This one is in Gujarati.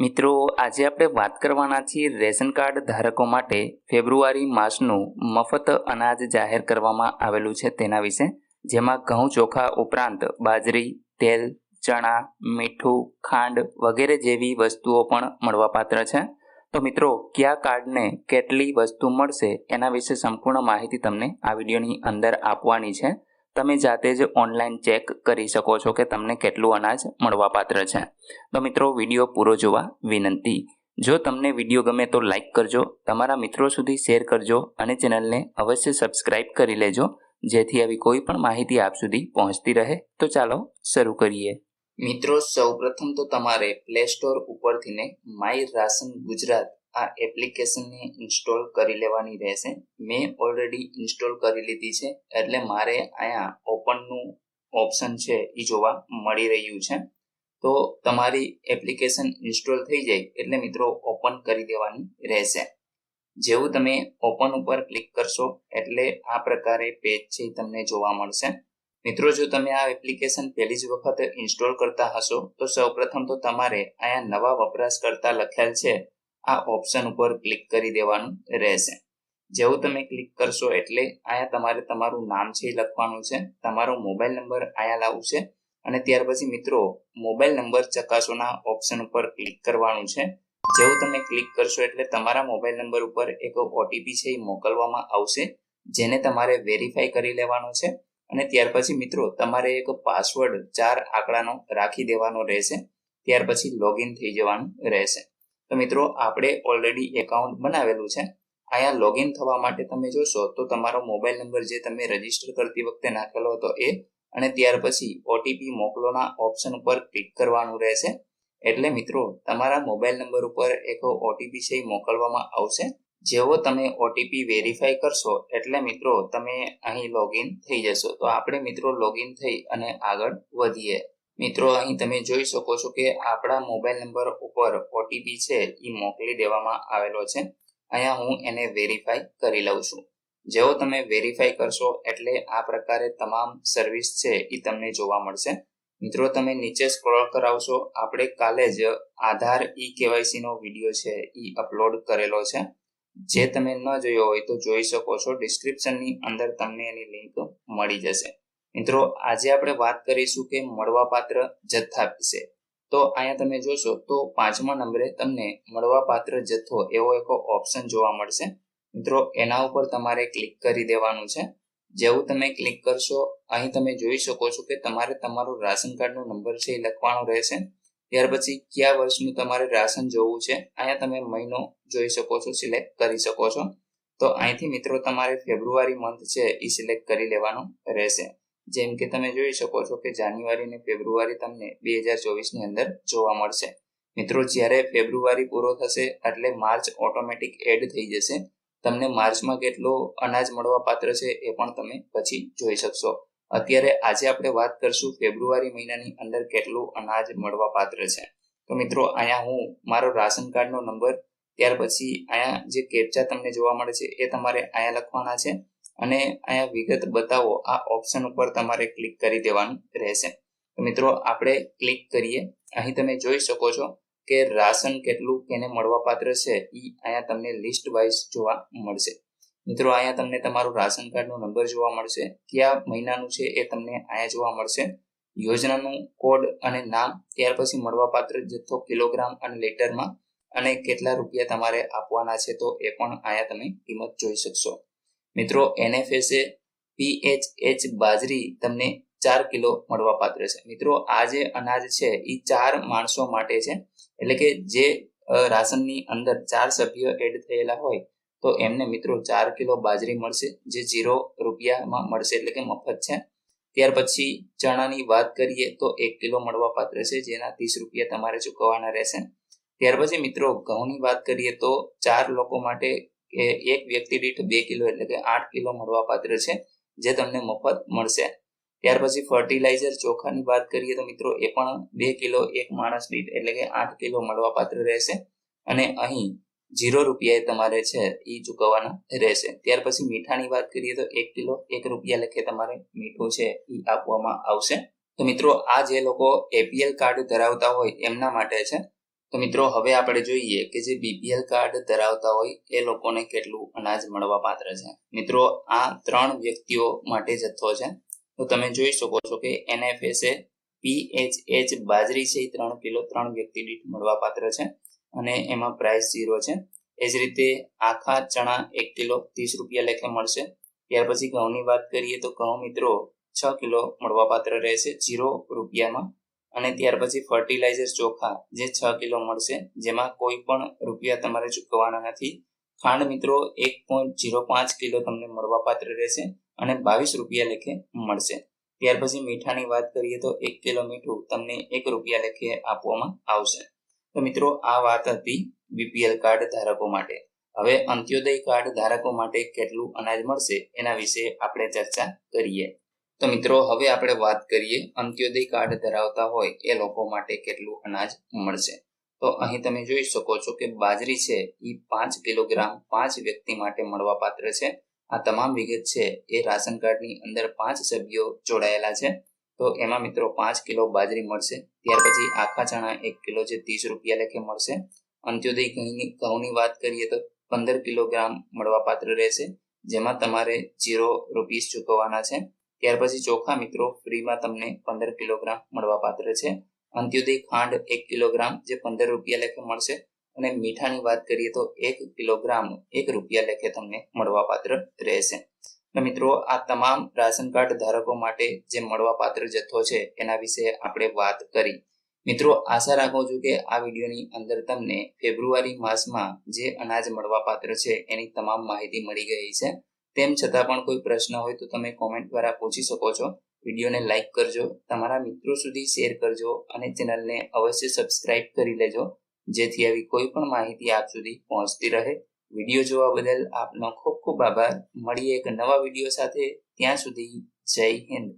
મિત્રો, આજે આપણે વાત કરવાના છીએ રેશન કાર્ડ ધારકો માટે ફેબ્રુઆરી માસનું મફત અનાજ જાહેર કરવામાં આવેલું છે તેના વિશે, જેમાં ઘઉં ચોખા ઉપરાંત બાજરી, તેલ, ચણા, મીઠું, ખાંડ વગેરે જેવી વસ્તુઓ પણ મળવાપાત્ર છે. તો મિત્રો, કયા કાર્ડને કેટલી વસ્તુ મળશે એના વિશે સંપૂર્ણ માહિતી તમને આ વિડીયોની અંદર આપવાની છે. તમે જાતે જ ઓનલાઈન ચેક કરી શકો છો કે તમને કેટલું અનાજ મળવાપાત્ર છે. તો મિત્રો, વિડીયો પૂરો જોવા વિનંતી. જો તમને વિડીયો ગમે તો લાઈક કરજો, તમારા મિત્રો સુધી શેર કરજો અને ચેનલને અવશ્ય સબસ્ક્રાઇબ કરી લેજો, જેથી આવી કોઈ પણ માહિતી આપ સુધી પહોંચતી રહે. તો ચાલો શરૂ કરીએ. મિત્રો, સૌપ્રથમ તો તમારે પ્લે સ્ટોર ઉપરથીને માય રાશન ગુજરાત આ એપ્લિકેશનને ઇન્સ્ટોલ કરી લેવાની રહેશે. મેં ઓલરેડી ઇન્સ્ટોલ કરી લીધી છે, એટલે મારે અહીંયા ઓપનનું ઓપ્શન છે એ જોવા મળી રહ્યું છે. તો તમારી એપ્લિકેશન ઇન્સ્ટોલ થઈ જાય એટલે મિત્રો ઓપન કરી દેવાની રહેશે. જેવું તમે ઓપન ઉપર ક્લિક કરશો એટલે આ પ્રકારે પેજ છે તમને જોવા મળશે. મિત્રો, જો તમે આ એપ્લિકેશન પહેલી જ વખત ઇન્સ્ટોલ કરતા હશો તો સૌપ્રથમ તો તમારે અહીંયા નવા વપરાશકર્તા લખેલ છે આ ઓપ્શન ઉપર ક્લિક કરી દેવાનું રહેશે. જેવું તમે ક્લિક કરશો એટલે અહીંયા તમારે તમારું નામ છે એ લખવાનું છે, તમારો મોબાઈલ નંબર અહીંયા લાવવું છે અને ત્યાર પછી મિત્રો મોબાઈલ નંબર ચકાસોના ઓપ્શન ઉપર ક્લિક કરવાનું છે. જેવું તમે ક્લિક કરશો એટલે તમારા મોબાઈલ નંબર ઉપર એક ઓટીપી છે એ મોકલવામાં આવશે, જેને તમારે વેરીફાઈ કરી લેવાનો છે. અને ત્યાર પછી મિત્રો તમારે એક પાસવર્ડ 4 આંકડાનો રાખી દેવાનો રહેશે. ત્યાર પછી લોગિન થઈ જવાનું રહેશે. તો મિત્રો, આપણે ઓલરેડી એકાઉન્ટ બનાવેલું છે. અહીંયા લોગિન થવા માટે તમે જોશો તો તમારો મોબાઈલ નંબર જે તમે રજીસ્ટર કરતી વખતે નાખેલો હતો એ, અને ત્યાર પછી ઓટીપી મોકલોના ઓપ્શન ઉપર ક્લિક કરવાનું રહેશે. એટલે મિત્રો તમારા મોબાઈલ નંબર ઉપર એક ઓટીપી છે મોકલવામાં આવશે. જેવો તમે ઓટીપી વેરીફાઈ કરશો એટલે મિત્રો તમે અહીં લોગિન થઈ જશો. તો આપણે મિત્રો લોગિન થઈ અને આગળ વધીએ. મિત્રો, અહીં તમે જોઈ શકો છો કે આપણા મોબાઈલ નંબર ઉપર ઓટીપી છે એ મોકલી દેવામાં આવેલો છે. અહીંયા હું એને વેરીફાઈ કરી લઉં છું. જેવો તમે વેરીફાઈ કરશો એટલે આ પ્રકારે તમામ સર્વિસ છે એ તમને જોવા મળશે. મિત્રો, તમે નીચે સ્ક્રોલ કરાવશો, આપણે કાલે જ આધાર KYC નો વિડીયો છે એ અપલોડ કરેલો છે. જે તમે ન જોયો હોય તો જોઈ શકો છો, ડિસ્ક્રિપ્શનની અંદર તમને એની લિંક મળી જશે. મિત્રો, આજે આપણે વાત કરીશું કે મળવાપાત્ર જથ્થા વિશે. તો અહીંયા તમે જોશો તો 5મા નંબરે તમને મળવાપાત્ર જથ્થો એવો એક ઓપ્શન જોવા મળશે. મિત્રો, એના ઉપર તમારે ક્લિક કરી દેવાનું છે. જેવું તમે ક્લિક કરશો અહીં તમે જોઈ શકો છો કે તમારે તમારું રાશન કાર્ડનો નંબર છે એ લખવાનો રહેશે. ત્યાર પછી કયા વર્ષનું તમારે રાશન જોવું છે અહીંયા તમે મહિનો જોઈ શકો છો, સિલેક્ટ કરી શકો છો. તો અહીંથી મિત્રો તમારે ફેબ્રુઆરી મંથ છે એ સિલેક્ટ કરી લેવાનો રહેશે. જેમ કે તમે જોઈ શકો છો કે જાન્યુઆરી અને ફેબ્રુઆરી તમને 2024 ની અંદર જોવા મળશે. મિત્રો, જ્યારે ફેબ્રુઆરી પૂરો થશે એટલે માર્ચ ઓટોમેટિક એડ થઈ જશે. તમને માર્ચમાં કેટલો અનાજ મળવાપાત્ર છે એ પણ તમે પછી જોઈ શકશો. અત્યારે આજે આપણે વાત કરશું ફેબ્રુઆરી મહિનાની અંદર કેટલું અનાજ મળવાપાત્ર છે. તો મિત્રો, અહીંયા હું મારો રાશન કાર્ડનો નંબર, ત્યાર પછી અહીંયા જે કેપ્ચા તમને જોવા મળે છે એ તમારે અહીંયા લખવાના છે અને અહીંયા વિગત બતાવો આ ઓપ્શન ઉપર તમારે ક્લિક કરી દેવાનું રહેશે. તો મિત્રો, આપણે ક્લિક કરીએ. અહીં તમે જોઈ શકો છો કે રાશન કેટલું કેને મળવાપાત્ર છે એ અહીંયા તમને લિસ્ટ વાઇઝ જોવા મળશે. મિત્રો, અહીંયા તમને તમારું રાશન કાર્ડનો નંબર જોવા મળશે, કયા મહિનાનું છે એ તમને અહીંયા જોવા મળશે, યોજનાનું કોડ અને નામ, ત્યાર પછી મળવાપાત્ર જથ્થો કિલોગ્રામ અને લીટરમાં, અને કેટલા રૂપિયા તમારે આપવાના છે તો એ પણ અહીંયા તમે કિંમત જોઈ શકશો. મિત્રો, NFSA PHH બાજરી તમને 4 કિલો મળવાપાત્ર છે. મિત્રો, આ જે અનાજ છે એ 4 માણસો માટે છે. એટલે કે જે રાશનની અંદર 4 સભ્યો એડ થયેલા હોય તો એમને મિત્રો 4 કિલો બાજરી મળશે, જે 0 રૂપિયામાં મળશે, એટલે કે મફત છે. ત્યાર પછી ચણાની વાત કરીએ તો 1 કિલો મળવાપાત્ર છે, જેના 30 રૂપિયા તમારે ચૂકવવાના રહેશે. ત્યાર પછી મિત્રો ઘઉંની વાત કરીએ તો 4 લોકો માટે એક વ્યક્તિ દીઠ 2 કિલો એટલે કે 8 કિલો મળવાપાત્ર છે, જે તમને મફત મળશે. ત્યાર પછી ફર્ટિલાઇઝર ચોખાની વાત કરીએ તો મિત્રો એ પણ 2 કિલો એક માણસ દીઠ એટલે કે 8 કિલો મળવાપાત્ર રહેશે અને અહીં 0 રૂપિયા તમારે છે એ ચૂકવવાના રહેશે. ત્યાર પછી મીઠાની વાત કરીએ તો 1 કિલો 1 રૂપિયા લખે તમારે મીઠું છે એ આપવામાં આવશે. તો મિત્રો, આ જે લોકો APL કાર્ડ ધરાવતા હોય એમના માટે છે. તો મિત્રો હવે આપણે જોઈએ કે જે બીપીએલ કાર્ડ ધરાવતા હોય એ લોકોને કેટલું અનાજ મળવા પાત્ર છે. મિત્રો આ 3 વ્યક્તિઓ માટે જથ્થો છે. તો તમે જોઈ શકો છો કે NFSA PHH બાજરી છે 3 કિલો 3 વ્યક્તિ દીઠ મળવા પાત્ર છે અને એમાં પ્રાઇસ 0 છે. એ જ રીતે આખા ચણા 1 કિલો 30 રૂપિયા લેખે મળશે. ત્યાર પછી ઘઉંની વાત કરીએ તો ઘઉં મિત્રો 6 કિલો મળવા પાત્ર રહેશે 0 રૂપિયામાં. અને ત્યાર પછી ફર્ટિલાઇઝર ચોખા જે 6 કિલો મળશે, જેમાં કોઈ પણ રૂપિયા તમારે ચૂકવવાના નથી. ખાંડ મિત્રો 1.05 કિલો તમને મળવા પાત્ર રહેશે અને 22 રૂપિયા લેખે મળશે. ત્યાર પછી મીઠાની વાત કરીએ તો 1 કિલો મીઠું તમને 1 રૂપિયા લેખે આપવામાં આવશે. તો મિત્રો આ વાત હતી બીપીએલ કાર્ડ ધારકો માટે. હવે અંત્યોદય કાર્ડ ધારકો માટે કેટલું અનાજ મળશે એના વિશે આપણે ચર્ચા કરીએ. તો મિત્રો હવે આપણે વાત કરીએ અંત્યોદય કાર્ડ ધરાવતા હોય એ લોકો માટે કેટલું અનાજ મળશે. તો અહીં તમે જોઈ શકો છો કે બાજરી છે એ 5 કિલોગ્રામ 5 વ્યક્તિ માટે મળવા પાત્ર છે. આ તમામ વિગત છે એ રાશન કાર્ડની અંદર 5 સભ્યો જોડાયેલા છે. તો એમાં મિત્રો 5 કિલો બાજરી મળશે. ત્યાર પછી આખા ચણા 1 કિલો જે 30 રૂપિયા લેખે મળશે. અંત્યોદય ઘઉંની વાત કરીએ તો 15 કિલોગ્રામ મળવા પાત્ર રહેશે, જેમાં તમારે 0 રૂપીસ ચૂકવવાના છે. ત્યાર પછી ચોખા મિત્રો ફ્રીમાં તમને 15 કિલોગ્રામ મળવા પાત્ર છે. અંત્યોદય ખાંડ 1 કિલોગ્રામ જે 15 રૂપિયા લેખે મળશે અને મીઠાની વાત કરીએ તો 1 કિલોગ્રામ 1 રૂપિયા લેખે તમને મળવા પાત્ર રહેશે. તો મિત્રો આ તમામ રાશન કાર્ડ ધારકો માટે જે મળવા પાત્ર જથ્થો છે એના વિશે આપણે વાત કરી. મિત્રો આશા રાખું છું કે આ વિડીયોની અંદર તમને ફેબ્રુઆરી માસમાં જે અનાજ મળવા પાત્ર છે એની તમામ માહિતી મળી ગઈ છે. તેમ છતાં પણ કોઈ પ્રશ્ન હોય તો તમે કોમેન્ટ દ્વારા પૂછી શકો છો. વિડીયોને લાઈક કરજો, તમારા મિત્રો સુધી શેર કરજો અને ચેનલને અવશ્ય સબસ્ક્રાઇબ કરી લેજો, જેથી આવી કોઈ પણ માહિતી આપ સુધી પહોંચતી રહે. વિડીયો જોવા બદલ આપનો ખૂબ ખૂબ આભાર. મળીએ એક નવા વિડીયો સાથે. ત્યાં સુધી જય હિન્દ.